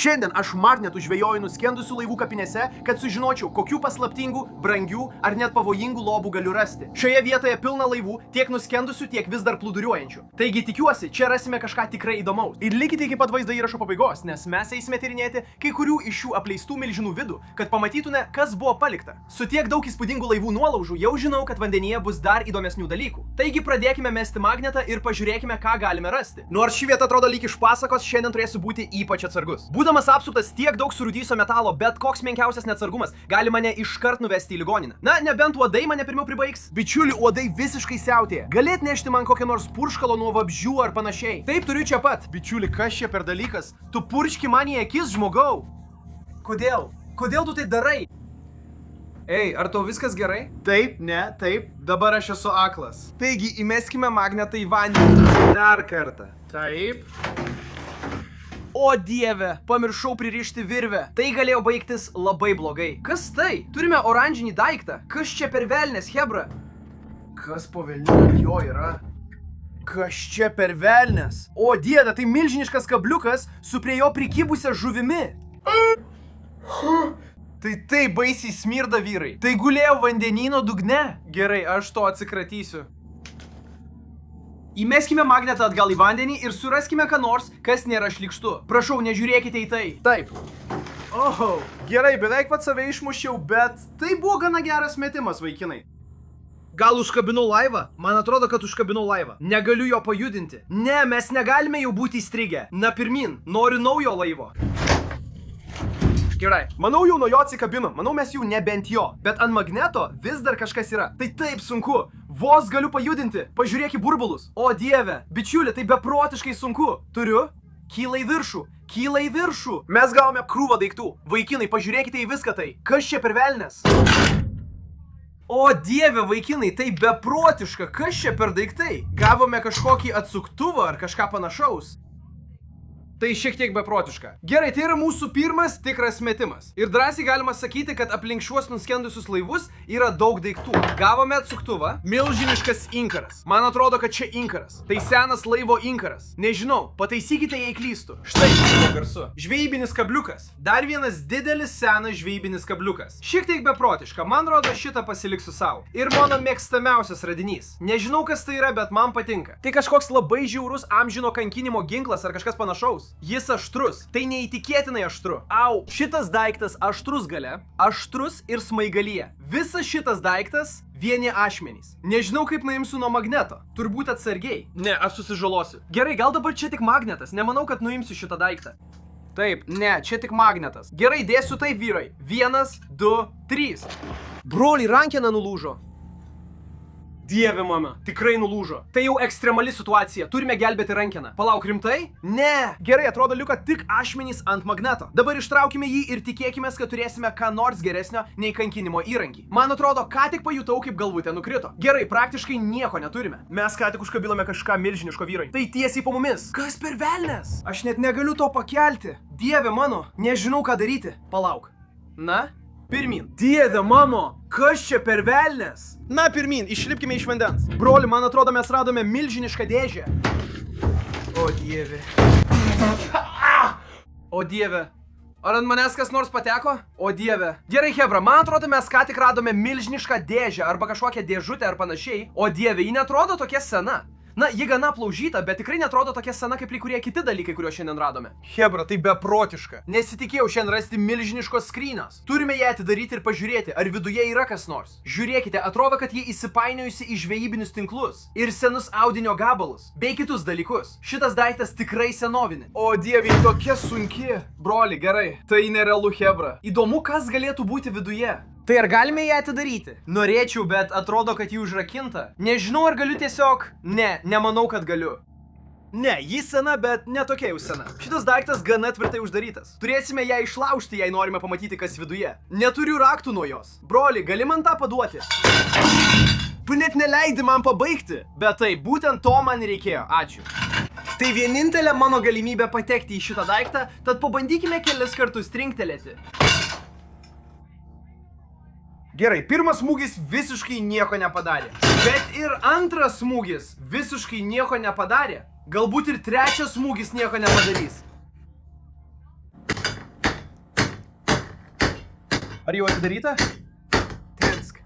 Šiandien aš magnetų žvejoju nuskendusių laivų kapinėse, kad sužinočiau, kokių paslaptingų, brangių ar net pavojingų lobų galiu rasti. Šioje vietoje pilna laivų, tiek nuskendusių, tiek vis dar plūduriuojančių. Taigi tikiuosi, čia rasime kažką tikrai įdomaus. Ir likite iki pat vaizdo įrašo pabaigos, nes mes eisime tyrinėti kai kurių iš šių apleistų milžinų vidų, kad pamatytume, kas buvo palikta. Su tiek daug įspūdingų laivų nuolaužų jau žinau, kad vandenyje bus dar įdomesnių dalykų. Taigi pradėkime mesti magnetą ir pažiūrėkime, ką galime rasti. Nors ši vieta atrodo lyg iš pasakos, šiandien turėsiu būti ypač atsargus. Būdamas apsuptas tiek daug surūdysio metalo, bet koks menkiausias neatsargumas gali mane iškart nuvesti į ligoninę. Na, nebent uodai mane pirmiau pribaigs. Bičiuli, uodai visiškai siautėja. Galėt nešti man kokią nors purškalo nuo vabzdžių ar panašiai. Taip, turiu čia pat. Bičiuli, kas čia per dalykas? Tu purški man į akis, žmogau. Kodėl? Kodėl tu tai darai? Ei, ar tau viskas gerai? Taip, ne, taip. Dabar aš esu aklas. Taigi, įmeskime magnetą į vandenį. Dar kartą. Taip. O dieve, pamiršau pririšti virvę. Tai galėjo baigtis labai blogai. Kas tai? Turime oranžinį daiktą. Kas čia per velnės, hebra? Kas po velnių jo yra? Kas čia per velnės? O dieve, tai milžiniškas kabliukas su prie jo prikibusia žuvimi. Tai taip baisiai smirda, vyrai. Tai gulėjau vandenyno dugne. Gerai, aš to atsikratysiu. Įmeskime magnetą atgal į vandenį ir suraskime ką nors, kas nėra šlykštu. Prašau, nežiūrėkite į tai. Taip. Oho, gerai, beveik pat save išmušiau, bet tai buvo gana geras metimas, vaikinai. Gal užkabinau laivą? Man atrodo, kad užkabinau laivą. Negaliu jo pajudinti. Ne, mes negalime jau būti įstrigę. Na pirmin, noriu naujo laivo. Gerai, manau jau nuo jo atsikabino, manau mes jau nebent jo, bet ant magneto vis dar kažkas yra. Tai taip sunku, vos galiu pajudinti, pažiūrėk į burbulus. O dieve, bičiuli, tai beprotiškai sunku. Turiu, kyla į viršų, kyla į viršų. Mes gavome krūvą daiktų, vaikinai, pažiūrėkite į viską tai. Kas čia per velnes? O dieve, vaikinai, tai beprotiška, kas čia per daiktai? Gavome kažkokį atsuktuvą ar kažką panašaus. Tai šiek tiek beprotiška. Gerai, tai yra mūsų pirmas tikras metimas. Ir drąsiai galima sakyti, kad aplink šiuos nuskendusius laivus yra daug daiktų. Gavome atsuktuvą, milžiniškas inkaras. Man atrodo, kad čia inkaras. Tai senas laivo inkaras. Nežinau, pataisykite, jei klystu. Štai šito garsu. Žvejybinis kabliukas. Dar vienas didelis senas žvejybinis kabliukas. Šiek tiek beprotiška. Man rodo, šitą pasiliksiu savo. Ir mano mėgstamiausias radinys. Nežinau, kas tai yra, bet man patinka. Tai kažkoks labai žiaurus amžino kankinimo ginklas ar kažkas panašaus. Jis aštrus, tai neįtikėtinai aštru. Au, šitas daiktas aštrus gale, aštrus ir smaigalyje. Visas šitas daiktas vieni ašmenys. Nežinau, kaip nuimsiu nuo magneto. Turbūt atsargiai. Ne, aš susižalosiu. Gerai, gal dabar čia tik magnetas. Nemanau, kad nuimsiu šitą daiktą. Taip, ne, čia tik magnetas. Gerai, dėsiu taip, vyrai. 1, 2, 3. Broli, rankena nulūžo. Dieve mama, tikrai nulūžo. Tai jau ekstremali situacija, turime gelbėti rankeną. Palauk, rimtai? Ne. Gerai, atrodo liuka tik ašmenys ant magneto. Dabar ištraukime jį ir tikėkime, kad turėsime ką nors geresnio nei kankinimo įrankį. Man atrodo, ką tik pajutau, kaip galvutė nukrito. Gerai, praktiškai nieko neturime. Mes ką tik užkabilome kažką milžiniško, vyrai. Tai tiesiai po mumis. Kas per velnes? Aš net negaliu to pakelti. Dieve mano, nežinau ką daryti. Palauk. Na? Pirmin. Dieve mano, kas čia per velnes? Na, pirmin, išlipkime iš vandens. Broli, man atrodo, mes radome milžinišką dėžę. O dieve. O dieve. Ar ant manęs kas nors pateko? O dieve. Gerai, hebra, man atrodo, mes ką tik radome milžinišką dėžę arba kažkokią dėžutę ar panašiai. O dieve, ji netrodo tokia sena. Na, ji gana plaužyta, bet tikrai netrodo tokia sena kaip kurie kiti dalykai, kuriuos šiandien radome. Hebra, tai beprotiška. Nesitikėjau šiandien rasti milžiniškos skrynios. Turime ją atidaryti ir pažiūrėti, ar viduje yra kas nors. Žiūrėkite, atrodo, kad ji įsipainiojusi į žvejybinius tinklus ir senus audinio gabalus, bei kitus dalykus. Šitas daiktas tikrai senovinė. O dieve, tokia sunki. Broli, gerai. Tai nerealu, hebra. Įdomu, kas galėtų būti viduje. Tai ar galime ją atidaryti? Norėčiau, bet atrodo, kad ji užrakinta. Nežinau, ar galiu tiesiog... Ne, nemanau, kad galiu. Ne, ji sena, bet ne tokia jau sena. Šitas daiktas gana tvirtai uždarytas. Turėsime ją išlaužti, jei norime pamatyti, kas viduje. Neturiu raktų nuo jos. Broli, gali man tą paduoti? Tu net neleidi man pabaigti. Bet tai, būtent to man reikėjo. Ačiū. Tai vienintelė mano galimybė patekti į šitą daiktą, tad pabandykime kelis kartus trinktelėti. Gerai, pirmas smūgis visiškai nieko nepadarė. Bet ir antras smūgis visiškai nieko nepadarė. Galbūt ir trečias smūgis nieko nepadarys. Ar jau atidaryta? Tensk.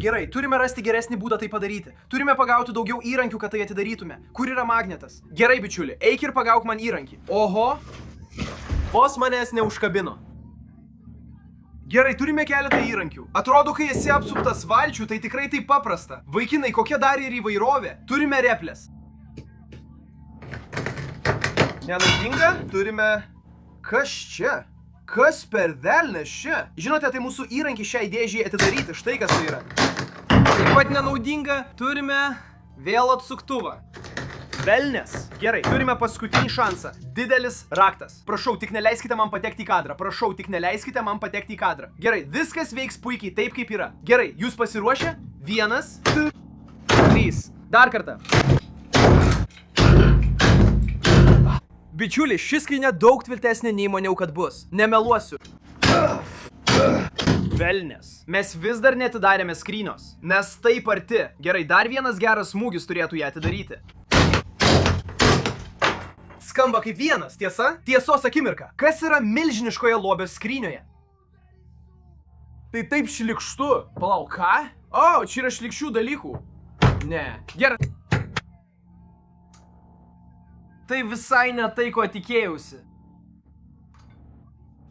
Gerai, turime rasti geresnį būdą tai padaryti. Turime pagauti daugiau įrankių, kad tai atidarytume. Kur yra magnetas? Gerai, bičiuli, eik ir pagauk man įrankį. Oho! Vos manęs neužkabino. Gerai, turime keletą įrankių. Atrodo, kai esi apsuptas valčių, tai tikrai taip paprasta. Vaikinai, kokia dar ir įvairovė? Turime replės. Nenaudinga? Turime... Kas čia? Kas per velnes čia? Žinote, tai mūsų įrankį šiai dėžiai atidaryti. Štai kas tai yra. Taip pat nenaudinga. Turime vėl atsuktuvą. Velnes. Gerai, turime paskutinį šansą. Didelis raktas. Prašau, tik neleiskite man patekti į kadrą. Prašau, tik neleiskite man patekti į kadrą. Gerai, viskas veiks puikiai taip, kaip yra. Gerai, jūs pasiruošę? 1, 2, 3. Dar kartą. Bičiuliai, šis skrynia daug tvirtesnė nei maniau, kad bus. Nemeluosiu. Velnes. Mes vis dar netidarėme skrynios, nes taip arti. Gerai, dar vienas geras smūgis turėtų ją atidaryti. Skamba kaip vienas, tiesa? Tiesos akimirka. Kas yra milžiniškoje lobio skrynioje? Tai taip šlikštu. Palauk, ką? O, čia yra šlikščių dalykų. Ne. Gerai. Tai visai ne tai, ko tikėjausi.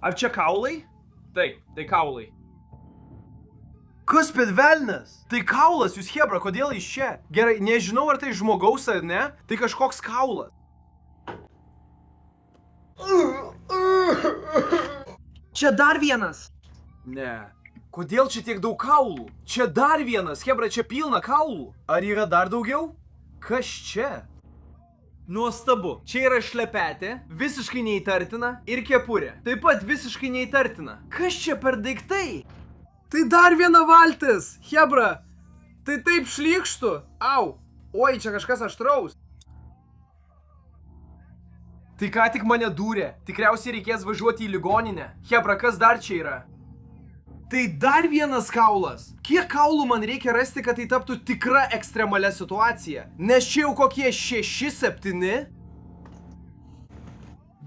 Ar čia kaulai? Taip, tai kaulai. Kas per velnes? Tai kaulas, jūs hebra, kodėl jis čia? Gerai, nežinau, ar tai žmogaus ar ne, tai kažkoks kaulas. Čia dar vienas. Ne. Kodėl čia tiek daug kaulų? Čia dar vienas, hebra, čia pilna kaulų. Ar yra dar daugiau? Kas čia? Nuostabu. Čia yra šlepetė, visiškai neįtartina, ir kepurė. Taip pat visiškai neįtartina. Kas čia per daiktai? Tai dar viena valtis, hebra. Tai taip šlykštu. Au. Oi, čia kažkas aštraus. Tai ką tik mane dūrė. Tikriausiai reikės važiuoti į ligoninę. Hebra, kas dar čia yra? Tai dar vienas kaulas. Kiek kaulų man reikia rasti, kad tai taptų tikra ekstremalia situacija? Nes čia jau kokie 6-7?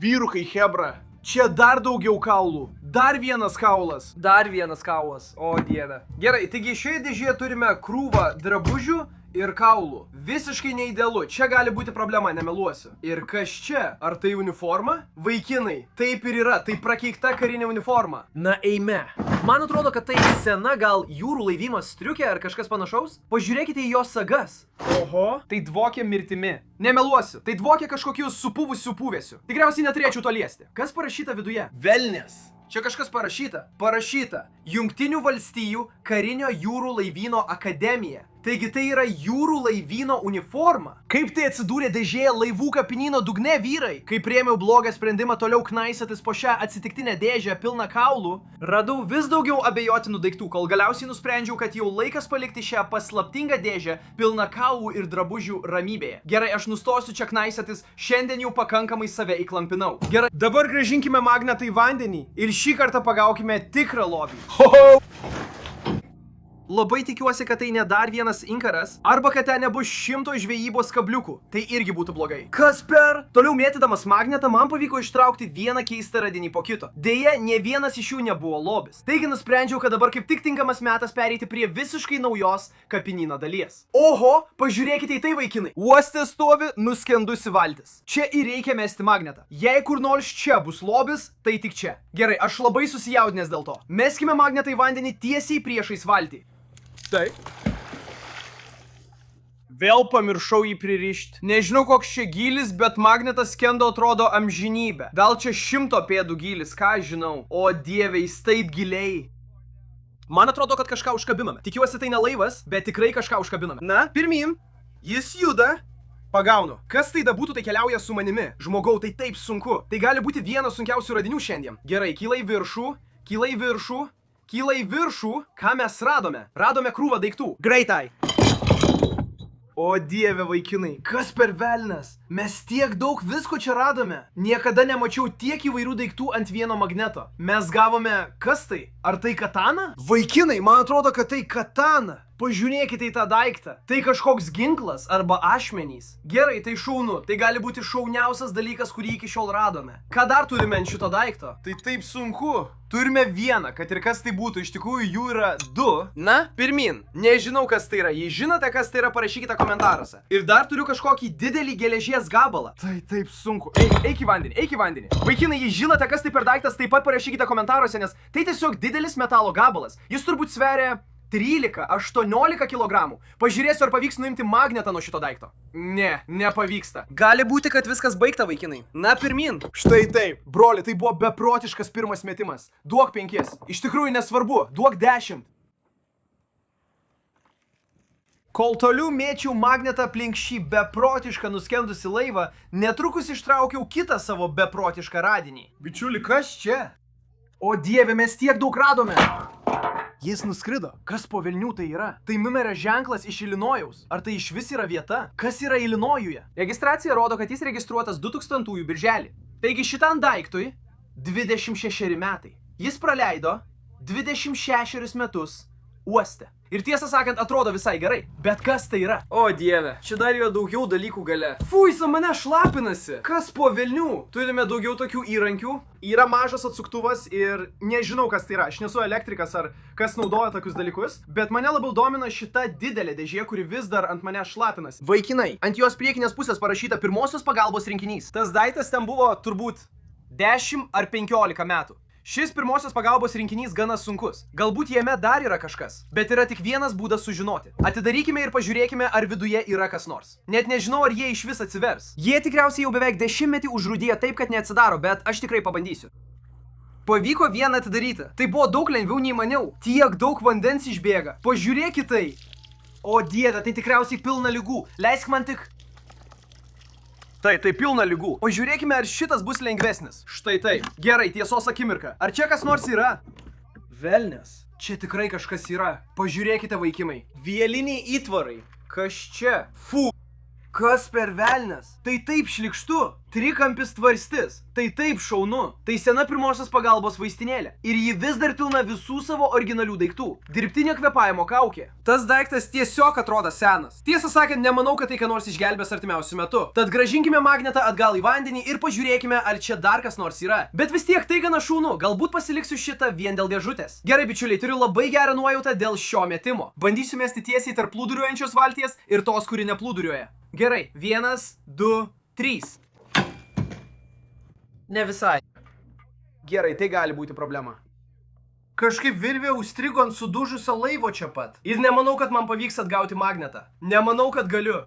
Vyrukai, hebra. Čia dar daugiau kaulų. Dar vienas kaulas. Dar vienas kaulas. O dieve. Gerai, taigi šioje dėžėje turime krūvą drabužių ir kaulų. Visiškai neidealu. Čia gali būti problema, nemeluosiu. Ir kas čia? Ar tai uniforma? Vaikinai, taip ir yra. Tai prakeikta karinė uniforma. Na eime. Man atrodo, kad tai sena gal jūrų laivymas striukė ar kažkas panašaus. Pažiūrėkite į jos sagas. Oho, tai dvokia mirtimi. Nemeluosiu, tai dvokia kažkokiu supuvusiu puvėsiu. Tikriausiai neturėčiau to liesti. Kas parašyta viduje? Velnes. Čia kažkas parašyta. Parašyta. Jungtinių valstijų karinio jūrų laivyno akademija. Taigi tai yra jūrų laivyno uniforma. Kaip tai atsidūrė dėžėje laivų kapinyno dugne, vyrai? Kai priėmiau blogą sprendimą toliau knaisiotis po šią atsitiktinę dėžę pilną kaulų, radau vis daugiau abejotinų daiktų, kol galiausiai nusprendžiau, kad jau laikas palikti šią paslaptingą dėžę pilną kaulų ir drabužių ramybėje. Gerai, aš nustosiu čia knaisiotis, šiandien jau pakankamai save įklampinau. Gerai, dabar grąžinkime magnetą į vandenį ir šį kartą pagaukime tikrą lobį. Ho ho! Labai tikiuosi, kad tai ne dar vienas inkaras, arba kad ten nebus 100 žvejybos kabliukų. Tai irgi būtų blogai. Kas per? Toliau mėtydamas magnetą, man pavyko ištraukti vieną keistą radinį po kito. Deja, ne vienas iš jų nebuvo lobis. Taigi nusprendžiau, kad dabar kaip tik tinkamas metas pereiti prie visiškai naujos kapinyno dalies. Oho, pažiūrėkite į tai, vaikinai. Uoste stovi nuskendusi valtis. Čia ir reikia mesti magnetą. Jei kur nors čia bus lobis, tai tik čia. Gerai, aš labai susijaudinęs dėl to. Meskime magnetą į vandenį tiesiai priešais valtį. Taip. Vėl pamiršau jį pririšti. Nežinau, koks čia gylis, bet magnetas skendo atrodo amžinybę. Gal čia 100 pėdų gylis, ką žinau. O dieve, jis taip giliai. Man atrodo, kad kažką užkabiname. Tikiuosi, tai ne laivas, bet tikrai kažką užkabiname. Na, pirmyn. Jis juda. Pagaunu. Kas tai da būtų, tai keliauja su manimi. Žmogau, tai taip sunku. Tai gali būti vienas sunkiausių radinių šiandien. Gerai, kyla į viršų. Kyla į viršų. Kyla į viršų, ką mes radome? Radome krūvą daiktų. Greitai. O dieve, vaikinai, kas per velnes? Mes tiek daug visko čia radome. Niekada nemačiau tiek įvairių daiktų ant vieno magneto. Mes gavome... Kas tai? Ar tai katana? Vaikinai, man atrodo, kad tai katana. Pažiūrėkite į tą daiktą. Tai kažkoks ginklas arba ašmenys. Gerai, tai šaunu. Tai gali būti šauniausias dalykas, kurį iki šiol radome. Ką dar turime ant šito daikto? Tai taip sunku. Turime vieną, kad ir kas tai būtų. Iš tikrųjų, jų yra 2. Na, pirmin. Nežinau, kas tai yra. Jei žinote, kas tai yra, parašykite komentaruose. Ir dar turiu kažkokį didelį geležies gabalą. Tai taip sunku. Eik į vandenį, eik į vandenį. Vaikinai, jei žinote, kas tai per daiktas, taip pat parašykite komentaruose, nes tai tiesiog didelis metalo gabalas. Jis turbūt sveria 13-18 kg. Pažiūrėsiu, ar pavyks nuimti magnetą nuo šito daikto. Ne, nepavyksta. Gali būti, kad viskas baigta, vaikinai. Na, pirmin. Štai taip. Broli, tai buvo beprotiškas pirmas metimas. Duok 5. Iš tikrųjų nesvarbu. Duok 10. Kol toliau mėčiau magnetą aplink šį beprotišką nuskendusi laivą, netrukus ištraukiau kitą savo beprotišką radinį. Bičiuli, kas čia? O dieve, mes tiek daug radome. Jis nuskrido. Kas po velnių tai yra? Tai numerio ženklas iš Ilinojaus. Ar tai iš vis yra vieta? Kas yra Ilinojuje? Registracija rodo, kad jis registruotas 2000 birželį. Taigi šitam daiktui 26 metai. Jis praleido 26 metus uoste. Ir tiesą sakant, atrodo visai gerai. Bet kas tai yra? O dieve, čia dar yra daugiau dalykų gale. Fuisa, mane šlapinasi. Kas po velnių? Turime daugiau tokių įrankių. Yra mažas atsuktuvas ir nežinau, kas tai yra. Aš nesu elektrikas ar kas naudoja tokius dalykus. Bet mane labiau domina šita didelė dėžė, kuri vis dar ant mane šlapinasi. Vaikinai, ant jos priekinės pusės parašyta pirmosios pagalbos rinkinys. Tas daiktas ten buvo turbūt 10 ar 15 metų. Šis pirmosios pagalbos rinkinys gana sunkus. Galbūt jame dar yra kažkas, bet yra tik vienas būdas sužinoti. Atidarykime ir pažiūrėkime, ar viduje yra kas nors. Net nežinau, ar jie iš vis atsivers. Jie tikriausiai jau beveik 10 metį užrūdėjo taip, kad neatsidaro, bet aš tikrai pabandysiu. Pavyko vieną atidaryti. Tai buvo daug lengviau nei maniau. Tiek daug vandens išbėga. Pažiūrėkite tai. O dieve, tai tikriausiai pilna ligų. Leisk man tik... Tai pilna ligų. O žiūrėkime, ar šitas bus lengvesnis. Štai taip. Gerai, tiesos akimirka. Ar čia kas nors yra? Velnias. Čia tikrai kažkas yra. Pažiūrėkite, vaikinai. Vieliniai įtvarai. Kas čia? Fu. Kas per velnias? Tai taip šlikštu. Trikampis tvarstis. Tai taip šaunu. Tai sena pirmosios pagalbos vaistinėlė. Ir ji vis dar pilna visų savo originalių daiktų. Dirbtinė kvėpavimo kaukė. Tas daiktas tiesiog atrodo senas. Tiesą sakant, nemanau, kad tai ką nors išgelbės artimiausiu metu. Tad grąžinkime magnetą atgal į vandenį ir pažiūrėkime, ar čia dar kas nors yra. Bet vis tiek tai gana šaunu. Galbūt pasiliksiu šitą vien dėl dėžutės. Gerai, bičiuliai, turiu labai gerą nuojautą dėl šio metimo. Bandysiu mesti tiesiai tarp plūduriuojančios valties ir tos, kuri neplūduriuoja. Gerai, 1, 2, 3. Ne visai. Gerai, tai gali būti problema. Kažkaip virvė užstrigo ant sudužusio laivo čia pat. Ir nemanau, kad man pavyks atgauti magnetą. Nemanau, kad galiu.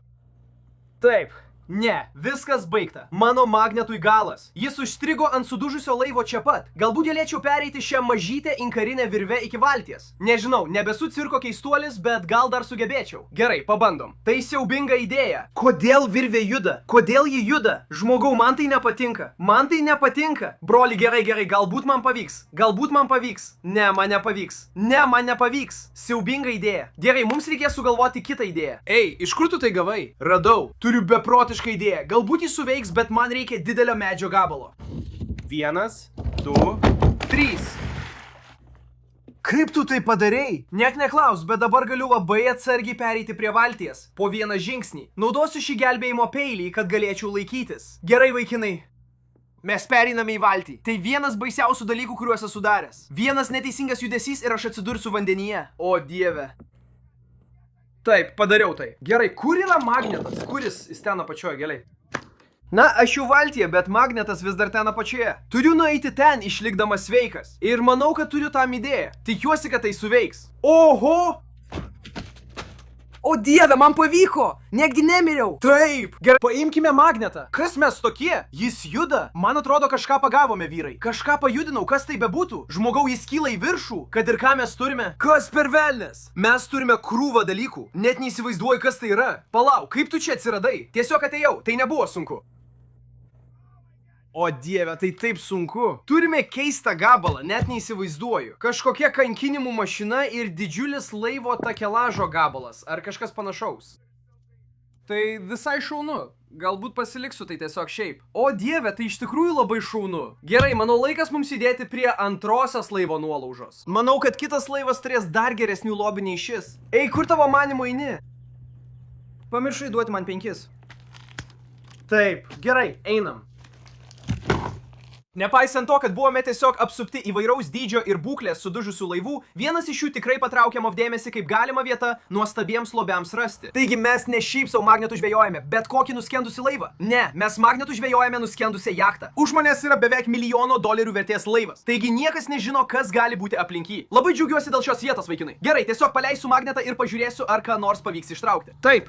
Taip. Ne, viskas baigta. Mano magnetui galas. Jis užstrigo ant sudužusio laivo čia pat. Galbūt galėčiau pereiti šią mažytę inkarinę virvę iki valties. Nežinau, nebesu cirko keistuolis, bet gal dar sugebėčiau. Gerai, pabandom. Tai siaubinga idėja. Kodėl virvė juda? Kodėl ji juda? Žmogau, man tai nepatinka. Man tai nepatinka. Broli, gerai, galbūt man pavyks. Galbūt man pavyks. Ne, man nepavyks. Ne, man nepavyks. Siaubinga idėja. Gerai, mums reikės sugalvoti kitą idėją. Ei, iš kur tu tai gavai? Radau. Turiu beprotišką idėja. Galbūt jis suveiks, bet man reikia didelio medžio gabalo. 1, 2, 3. Kaip tu tai padarei? Niek neklaus, bet dabar galiu labai atsargiai pereiti prie valties. Po vieną žingsnį. Naudosiu šį gelbėjimo peilį, kad galėčiau laikytis. Gerai, vaikinai. Mes pereiname į valtį. Tai vienas baisiausių dalykų, kuriuos esu daręs. Vienas neteisingas judesys ir aš atsidursiu vandenyje. O dieve. Taip, padariau tai. Gerai, kur yra magnetas? Kuris jis ten apačioje, gerai. Na, aš jau valtyje, bet magnetas vis dar ten apačioje. Turiu nueiti ten, išlikdamas sveikas. Ir manau, kad turiu tam idėją. Tikiuosi, kad tai suveiks. Oho! O dieve, man pavyko! Netgi nemiriau! Taip! Gerai, paimkime magnetą. Kas mes tokie? Jis juda. Man atrodo, kažką pagavome, vyrai. Kažką pajudinau, kas tai bebūtų. Žmogau, jis kyla į viršų. Kad ir ką mes turime. Kas per velnes? Mes turime krūvą dalykų. Net neįsivaizduoju, kas tai yra. Palauk, kaip tu čia atsiradai? Tiesiog atėjau, tai nebuvo sunku. O dieve, tai taip sunku. Turime keistą gabalą, net neįsivaizduoju. Kažkokia kankinimų mašina ir didžiulis laivo takelažo gabalas. Ar kažkas panašaus? Tai visai šaunu. Galbūt pasiliksiu tai tiesiog šiaip. O dieve, tai iš tikrųjų labai šaunu. Gerai, manau laikas mums judėti prie antrosios laivo nuolaužos. Manau, kad kitas laivas turės dar geresnių lobių nei šis. Ei, kur tavo manimo eini? Pamiršai duoti man 5. Taip, gerai, einam. Nepaisant to, kad buvome tiesiog apsupti įvairaus dydžio ir būklės sudužusių laivų, vienas iš jų tikrai patraukė MOV dėmesį kaip galima vieta nuostabiems lobiams rasti. Taigi mes ne šiaip sau magnetų žvejojame, bet kokį nuskendusi laivą. Ne, mes magnetų žvejojame nuskendusią jachtą. Už manęs yra beveik $1 milijono vertės laivas. Taigi niekas nežino, kas gali būti aplink jį. Labai džiaugiuosi dėl šios vietos, vaikinai. Gerai, tiesiog paleisiu magnetą ir pažiūrėsiu, ar ką nors pavyks ištraukti. Taip.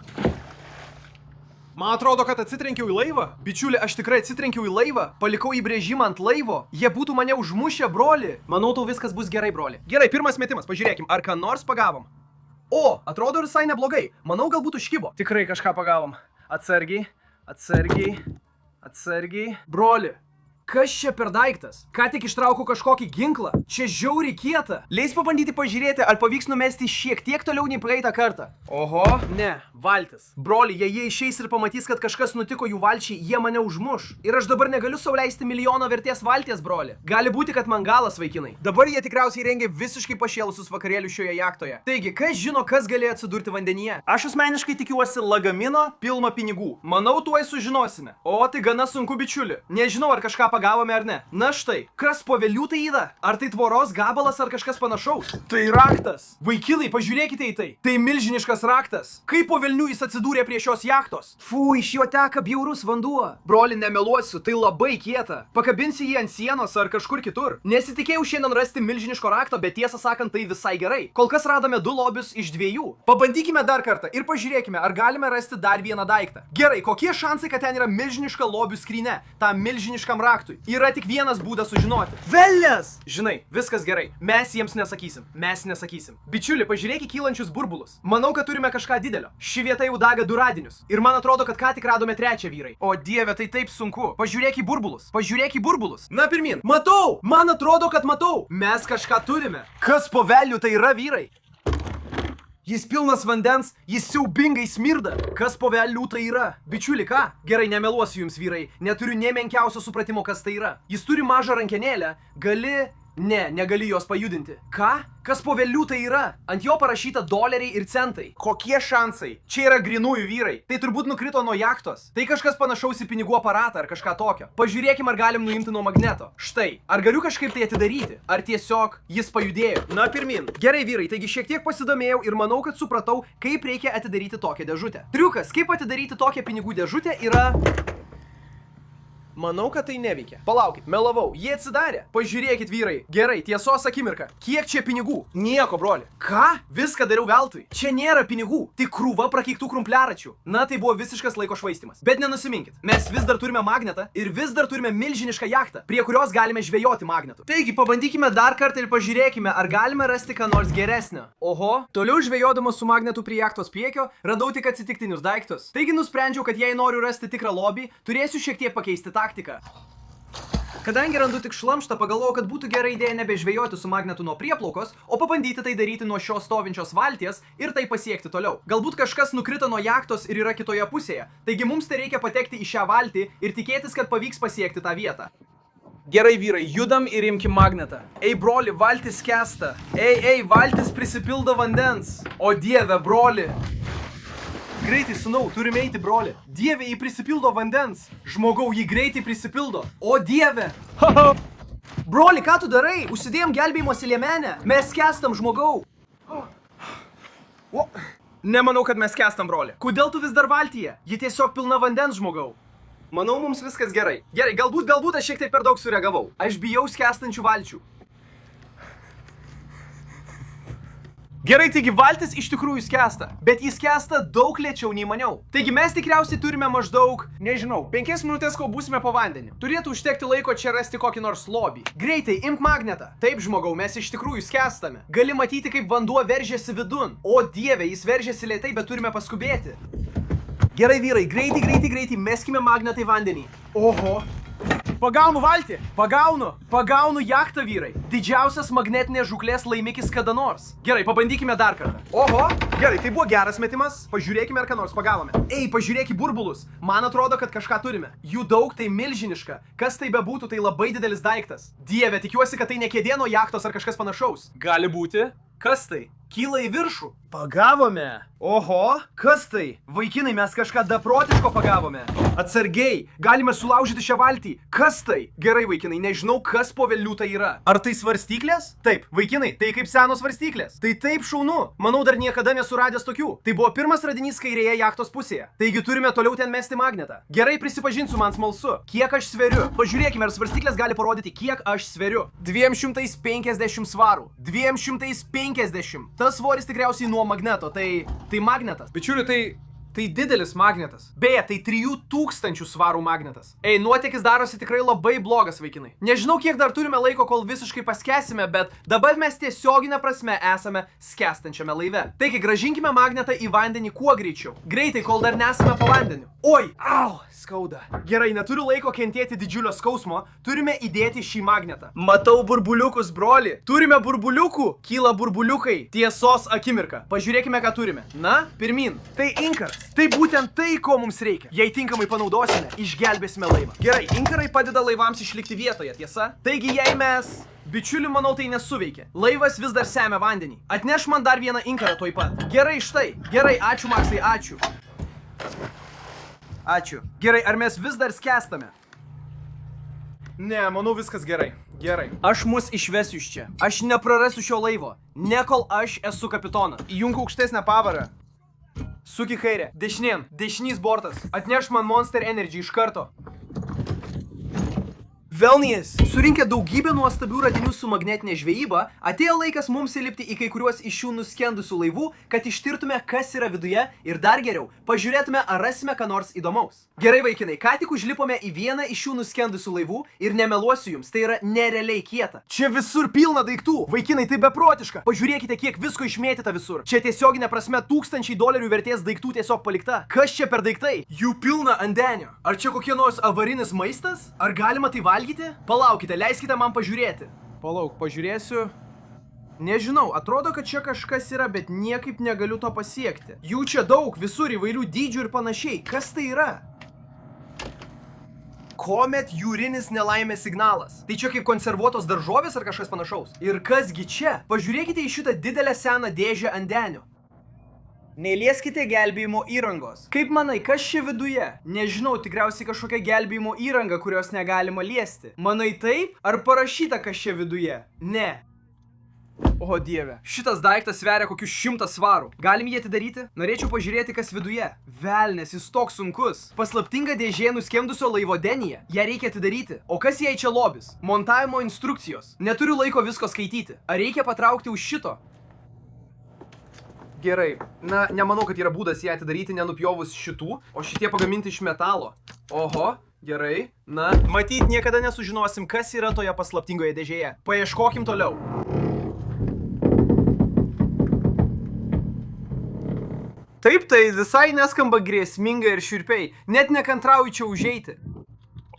Man atrodo, kad atsitrenkiau į laivą. Bičiuli, aš tikrai atsitrenkiau į laivą. Palikau įbrėžimą ant laivo. Jie būtų mane užmušę, broli. Manau, tau viskas bus gerai, broli. Gerai, pirmas metimas. Pažiūrėkim, ar ką nors pagavom. O, atrodo visai neblogai. Manau, galbūt užkibo. Tikrai kažką pagavom. Atsargiai, atsargiai, atsargiai. Broli. Kas čia per daiktas? Ką tik ištraukau kažkokį ginklą? Čia žiauriai kieta. Leis pabandyti pažiūrėti, ar pavyks numesti šiek tiek toliau nei praeitą kartą. Oho. Ne, valtis. Broli, jei jie išeis ir pamatys, kad kažkas nutiko jų valčiai, jie mane užmuš. Ir aš dabar negaliu sau leisti $1 milijono vertės valties, broli. Gali būti, kad man galas, vaikinai. Dabar jie tikriausiai rengia visiškai pašėlusius vakarėlius šioje jachtoje. Taigi, kas žino, kas galėjo atsidurti vandenyje? Aš asmeniškai tikiuosi lagamino pilno pinigų. Manau, tuoj sužinosime. O, tai gana sunku, bičiuli. Nežinau, ar kažką pagavome ar ne. Na štai, kas po velnių tai yra? Ar tai tvoros gabalas ar kažkas panašaus? Tai raktas. Vaikilai, pažiūrėkite į tai. Tai milžiniškas raktas. Kaip po velnių jis atsidūrė prie šios jachtos? Fu, iš jo teka bjaurus vanduo. Broli, nemeluosiu, tai labai kieta. Pakabinsi jį ant sienos ar kažkur kitur. Nesitikėjau šiandien rasti milžiniško rakto, bet tiesą sakant, tai visai gerai. Kol kas radome 2 lobius iš 2. Pabandykime dar kartą ir pažiūrėkime, ar galime rasti dar vieną daiktą. Gerai, kokie šansai, kad ten yra milžiniška lobių skryne, tam milžiniškam raktui? Yra tik vienas būdas sužinoti. Velnias! Žinai, viskas gerai. Mes jiems nesakysim. Mes nesakysim. Bičiuli, pažiūrėk į kylančius burbulus. Manau, kad turime kažką didelio. Ši vieta jau daga 2 radinius. Ir man atrodo, kad ką tik radome 3, vyrai. O dieve, tai taip sunku. Pažiūrėk į burbulus. Pažiūrėk į burbulus. Na, pirmin. Matau! Man atrodo, kad matau. Mes kažką turime. Kas po velnių tai yra, vyrai? Jis pilnas vandens, jis siaubingai smirda. Kas po velnių tai yra? Bičiuli, ką? Gerai, nemeluosiu jums, vyrai. Neturiu nė menkiausio supratimo, kas tai yra. Jis turi mažą rankenėlę. Gali... Ne, negali jos pajudinti. Ką? Kas po velnių tai yra? Ant jo parašyta doleriai ir centai. Kokie šansai? Čia yra grinųjų, vyrai. Tai turbūt nukrito nuo jachtos. Tai kažkas panašaus į pinigų aparatą ar kažką tokio. Pažiūrėkim, ar galim nuimti nuo magneto. Štai. Ar galiu kažkaip tai atidaryti? Ar tiesiog jis pajudėjo? Na, pirmin. Gerai, vyrai, taigi šiek tiek pasidomėjau ir manau, kad supratau, kaip reikia atidaryti tokią dėžutę. Triukas, kaip atidaryti tokią pinigų dėžutę yra... Manau, kad tai neveikia. Palaukit, melavau. Jie atsidarė. Pažiūrėkit, vyrai. Gerai, tiesos akimirka. Kiek čia pinigų? Nieko, broli. Ką? Viską dariau veltui. Čia nėra pinigų. Tik krūva prakeiktų krumpliaračių. Na, tai buvo visiškas laiko švaistymas. Bet nenusiminkit. Mes vis dar turime magnetą ir vis dar turime milžinišką jachtą, prie kurios galime žvejoti magnetų. Taigi, pabandykime dar kartą ir pažiūrėkime, ar galime rasti ką nors geresnio. Oho, toliau žvejodamas su magnetu prie jachtos priekio, radau tik atsitiktinius daiktus. Taigi nusprendžiau, kad jei noriu rasti tikrą lobį, turėsiu šiek tiek pakeisti taktiką. Kadangi randu tik šlamštą, pagalvojau, kad būtų gera idėja nebežvejoti su magnetu nuo prieplaukos, o pabandyti tai daryti nuo šios stovinčios valties ir tai pasiekti toliau. Galbūt kažkas nukrito nuo jachtos ir yra kitoje pusėje, taigi mums tai reikia patekti į šią valtį ir tikėtis, kad pavyks pasiekti tą vietą. Gerai, vyrai, judam ir imkim magnetą. Ei, broli, valtis skęsta. Ei, valtis prisipildo vandens. O dieve, broli. Greitai, sūnau, turime eiti, broli. Dieve, jį prisipildo vandens. Žmogau, jį greitai prisipildo. O dieve. Broli, ką tu darai? Užsidėjom gelbėjimosi liemenę. Mes skęstam, žmogau. Nemanau, kad mes skęstam, broli. Kodėl tu vis dar valtyje? Ji tiesiog pilna vandens, žmogau. Manau, mums viskas gerai. Gerai, galbūt aš šiek tiek per daug sureagavau. Aš bijau skęstančių valčių. Gerai, taigi valtis iš tikrųjų skęsta, bet jis skęsta daug lėčiau nei maniau. Taigi mes tikriausiai turime maždaug, nežinau, 5 minutės, kol būsime po vandeniu. Turėtų užtekti laiko čia rasti kokį nors lobį. Greitai, imk magnetą. Taip, žmogau, mes iš tikrųjų skęstame. Gali matyti, kaip vanduo veržiasi vidun. O dieve, jis veržiasi lėtai, bet turime paskubėti. Gerai, vyrai, greitai, meskime magnetą į vandenį. Oho. Pagaunu valtį! Pagaunu jachtą, vyrai! Didžiausias magnetinės žūklės laimikis kada nors. Gerai, pabandykime dar kartą. Oho! Gerai, tai buvo geras metimas. Pažiūrėkime, ar ką nors pagavome. Ei, pažiūrėk į burbulus. Man atrodo, kad kažką turime. Jų daug, tai milžiniška. Kas tai bebūtų, tai labai didelis daiktas. Dieve, tikiuosi, kad tai ne kėdė nuo jachtos ar kažkas panašaus. Gali būti. Kas tai? Kyla į viršų. Pagavome. Oho, kas tai? Vaikinai, mes kažką beprotiško pagavome. Atsargiai, galime sulaužyti šią valtį. Kas tai? Gerai, vaikinai, nežinau, kas po velnių tai yra. Ar tai svarstyklės? Taip, vaikinai, tai kaip senos svarstyklės. Tai taip šaunu. Manau, dar niekada nesuradęs tokių. Tai buvo pirmas radinys kairėje jachtos pusėje. Taigi turime toliau ten mesti magnetą. Gerai, prisipažinsiu, man smalsu. Kiek aš sveriu? Pažiūrėkime, ar svarstyklės gali parodyti, kiek aš sveriu. 250 svarų. 250. Tas svoris tikriausiai nuo magneto, tai magnetas. Bičiuli, tai didelis magnetas. Beje, tai 3000 svarų magnetas. Ei, nuotėkis darosi tikrai labai blogas, vaikinai. Nežinau, kiek dar turime laiko, kol visiškai paskesime, bet dabar mes tiesioginė prasme esame skęstančiame laive. Taigi, grąžinkime magnetą į vandenį kuo greičiau. Greitai, kol dar nesame po vandeniu. Oi, au, skauda. Gerai, neturiu laiko kentėti didžiulio skausmo, turime įdėti šį magnetą. Matau burbuliukus, broli. Turime burbuliukų, kyla burbuliukai. Tiesos akimirka. Pažiūrėkime, ką turime. Na, pirmin. Tai inkaras. Tai būtent tai, ko mums reikia. Jei tinkamai panaudosime, išgelbėsime laivą. Gerai, inkarai padeda laivams išlikti vietoje, tiesa? Taigi, jei mes... Bičiuli, manau, tai nesuveikia. Laivas vis dar semia vandenį. Atneš man dar vieną inkarą tuoj pat. Gerai, štai. Gerai, ačiū, Maksai, ačiū. Ačiū. Gerai, ar mes vis dar skęstame? Ne, manau, viskas gerai. Gerai. Aš mus išvesiu iš čia. Aš neprarasiu šio laivo. Ne kol aš esu kapitonas. Įjunk aukštesnę pavarą. Suk į kairę. Dešinėn. Dešinys bortas. Atneš man Monster Energy iš karto. Velnijas. Surinkę daugybę nuostabių radinių su magnetinė žvejyba, atėjo laikas mums įlipti į kai kuriuos iš šių nuskendusių laivų, kad ištirtume, kas yra viduje ir dar geriau, pažiūrėtume, ar rasime ką nors įdomaus. Gerai, vaikinai, ką tik užlipome į vieną iš šių nuskendusių laivų ir nemeluosiu jums, tai yra nerealiai kieta. Čia visur pilna daiktų. Vaikinai, tai beprotiška. Pažiūrėkite, kiek visko išmėtyta visur. Čia tiesioginė prasme $1000 vertės daiktų tiesiog palikta. Kas čia per daiktai? Jų pilna ant denio. Ar čia kokie nors avarinis maistas? Ar galima tai valgyti? Palaukite, leiskite man pažiūrėti. Palauk, pažiūrėsiu. Nežinau, atrodo, kad čia kažkas yra, bet niekaip negaliu to pasiekti. Jų čia daug, visur įvairių dydžių ir panašiai. Kas tai yra? Komet jūrinis nelaimės signalas. Tai čia kaip konservuotos daržovės ar kažkas panašaus? Ir kasgi čia? Pažiūrėkite į šitą didelę seną dėžę ant denio. Nelieskite gelbėjimo įrangos. Kaip manai, kas čia viduje? Nežinau, tikriausiai kažkokia gelbėjimo įranga, kurios negalima liesti. Manai taip? Ar parašyta, kas čia viduje? Ne. O dieve, šitas daiktas sveria kokius 100 svarų. Galim jį atidaryti? Norėčiau pažiūrėti, kas viduje. Velnes, jis toks sunkus. Paslaptinga dėžė nuskendusio laivo denyje. Ją reikia atidaryti. O kas jai čia lobis? Montavimo instrukcijos. Neturiu laiko visko skaityti. Ar reikia patraukti už šito? Gerai, na, nemanau, kad yra būdas ją atidaryti nenupjovus šitų, o šitie pagaminti iš metalo. Oho, gerai. Na, matyt, niekada nesužinosim, kas yra toje paslaptingoje dėžėje. Paieškokim toliau. Taip, tai visai neskamba grėsmingai ir šiurpiai. Net nekantrauju čia užeiti.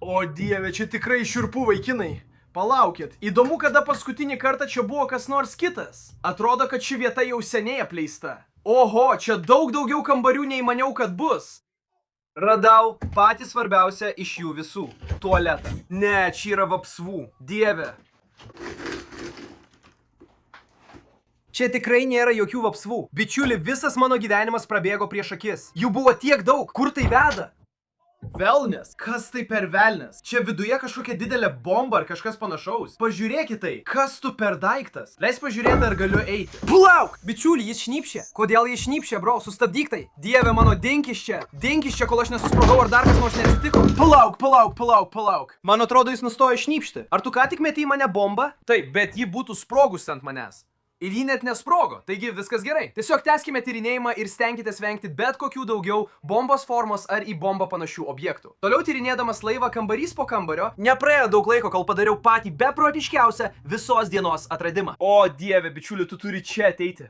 O dieve, čia tikrai šiurpu, vaikinai. Palaukit, įdomu, kada paskutinį kartą čia buvo kas nors kitas. Atrodo, kad ši vieta jau seniai apleista. Oho, čia daug daugiau kambarių nei maniau, kad bus. Radau patį svarbiausią iš jų visų. Tualetą. Ne, čia yra vapsvų. Dieve. Čia tikrai nėra jokių vapsvų. Bičiuli, visas mano gyvenimas prabėgo prieš akis. Jų buvo tiek daug. Kur tai veda? Velnes? Kas tai per velnes? Čia viduje kažkokia didelė bomba ar kažkas panašaus. Pažiūrėkit tai. Kas tu per daiktas? Leis pažiūrėti, ar galiu eiti. Palauk! Bičiuli, jis šnypšia. Kodėl jis šnypšia, bro? Sustabdyk tai. Dieve mano, dink iš čia. Dink iš čia, kol aš nesusprogau, ar dar kas nors neatsitiko. Palauk. Man atrodo, jis nustojo šnypšti. Ar tu ką tik metei mane bombą? Taip, bet ji būtų sprogusi ant manęs. Ir ji net nesprogo, taigi viskas gerai. Tiesiog tęskime tyrinėjimą ir stenkitės vengti bet kokių daugiau bombos formos ar į bombą panašių objektų. Toliau tyrinėdamas laivą kambarys po kambario, nepraėjo daug laiko, kol padariau patį beprotiškiausią visos dienos atradimą. O dieve, bičiuli, tu turi čia ateiti.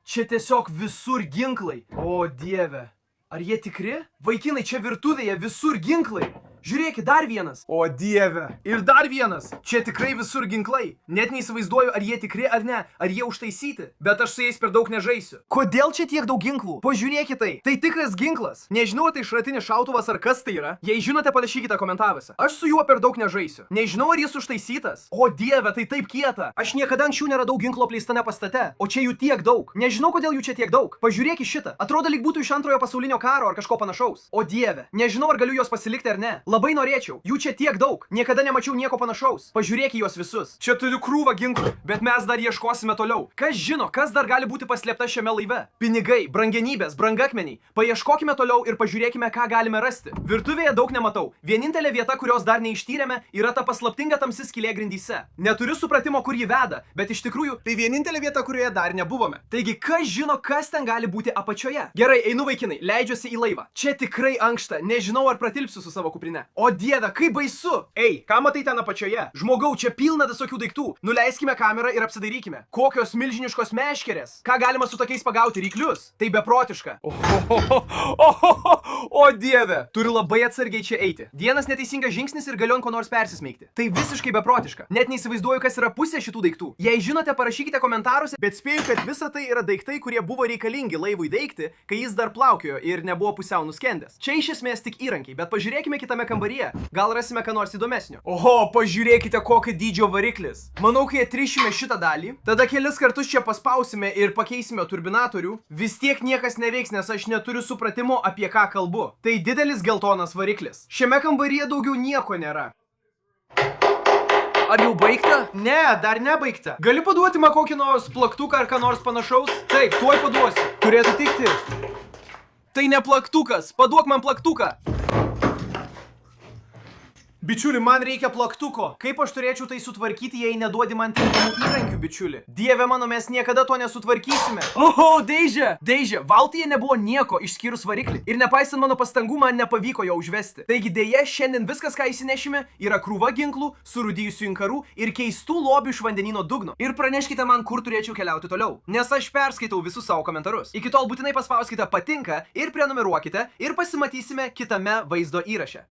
Čia tiesiog visur ginklai. O dieve. Ar jie tikri? Vaikinai, čia virtuvėje visur ginklai. Žiūrėkit, dar vienas. O dieve. Ir dar vienas. Čia tikrai visur ginklai. Net neįsivaizduoju, ar jie tikri ar ne, ar jie užtaisyti. Bet aš su jais per daug nežaisiu. Kodėl čia tiek daug ginklų? Pažiūrėkit tai. Tai tikras ginklas. Nežinau, ar tai šratinis šautuvas ar kas tai yra. Jei žinote, parašykite komentaruose. Aš su juo per daug nežaisiu. Nežinau, ar jis užtaisytas. O dieve, tai taip kieta. Aš niekada anksčiau neradau ginklo apleistame pastate. O čia jų tiek daug. Nežinau, kodėl jų čia tiek daug. Pažiūrėkit šitą. Atrodo, lyg būtų iš antrojo pasaulinio karo ar kažko panašaus. O dieve. Nežinau, ar galiu juos pasilikti ar ne. Labai norėčiau. Jų čia tiek daug. Niekada nemačiau nieko panašaus. Pažiūrėk į juos visus. Čia turiu krūvą ginklų, bet mes dar ieškosime toliau. Kas žino, kas dar gali būti paslėpta šiame laive? Pinigai, brangenybės, brangakmeniai. Paieškokime toliau ir pažiūrėkime, ką galime rasti. Virtuvėje daug nematau. Vienintelė vieta, kurios dar neištyrėme, yra ta paslaptinga tamsi skylė grindyse. Neturiu supratimo, kur ji veda, bet iš tikrųjų tai vienintelė vieta, kurioje dar nebuvome. Taigi, kas žino, kas ten gali būti apačioje? Gerai, einu vaikinai, leidžiuosi į laivą. Čia tikrai ankšta, nežinau, ar pratilpsiu su savo kuprine. O dieve, kaip baisu! Ei, ką matai ten apačioje? Žmogau, čia pilna visokių daiktų. Nuleiskime kamerą ir apsidairykime. Kokios milžiniškos meškerės. Ką galima su tokiais pagauti? Ryklius? Tai beprotiška. O dieve, turiu labai atsargiai čia eiti. Vienas neteisingas žingsnis ir galiu ant ko nors persismeigti. Tai visiškai beprotiška. Net neįsivaizduoju, kas yra pusė šitų daiktų. Jei žinote, parašykite komentaruose, bet spėju, kad visa tai yra daiktai, kurie buvo reikalingi laivui veikti, kai jis dar plaukiojo ir nebuvo pusiau nuskendęs. Čia iš esmės tik įrankiai, bet pažiūrėkime kitame kambaryje. Gal rasime ką nors įdomesnio. Oho, pažiūrėkite, kokio dydžio variklis. Manau, kai atrišime šitą dalį, tada kelis kartus čia paspausime ir pakeisime turbinatorių, vis tiek niekas neveiks, nes aš neturiu supratimo, apie ką kalbu. Tai didelis geltonas variklis. Šiame kambaryje daugiau nieko nėra. Ar jau baigta? Ne, dar nebaigta. Gali paduoti man kokį nors plaktuką ar ką nors panašaus? Taip, tuoj paduosiu. Turėtų tikti. Tai ne plaktukas. Paduok man plaktuką. Bičiuli, man reikia plaktuko. Kaip aš turėčiau tai sutvarkyti, jei neduodi man tinkamų įrankių, bičiuli? Dieve mano, mes niekada to nesutvarkysime. Oho, Deižė! Deižė, valtyje nebuvo nieko išskyrus variklį. Ir nepaisant mano pastangų, man nepavyko jo užvesti. Taigi dėja, šiandien viskas, ką įsinešime, yra krūva ginklų, surūdijusių inkarų ir keistų lobių iš vandenyno dugno. Ir praneškite man, kur turėčiau keliauti toliau. Nes aš perskaitau visus savo komentarus. Iki tol būtinai paspauskite patinka ir prenumeruokite ir pasimatysime kitame vaizdo įraše.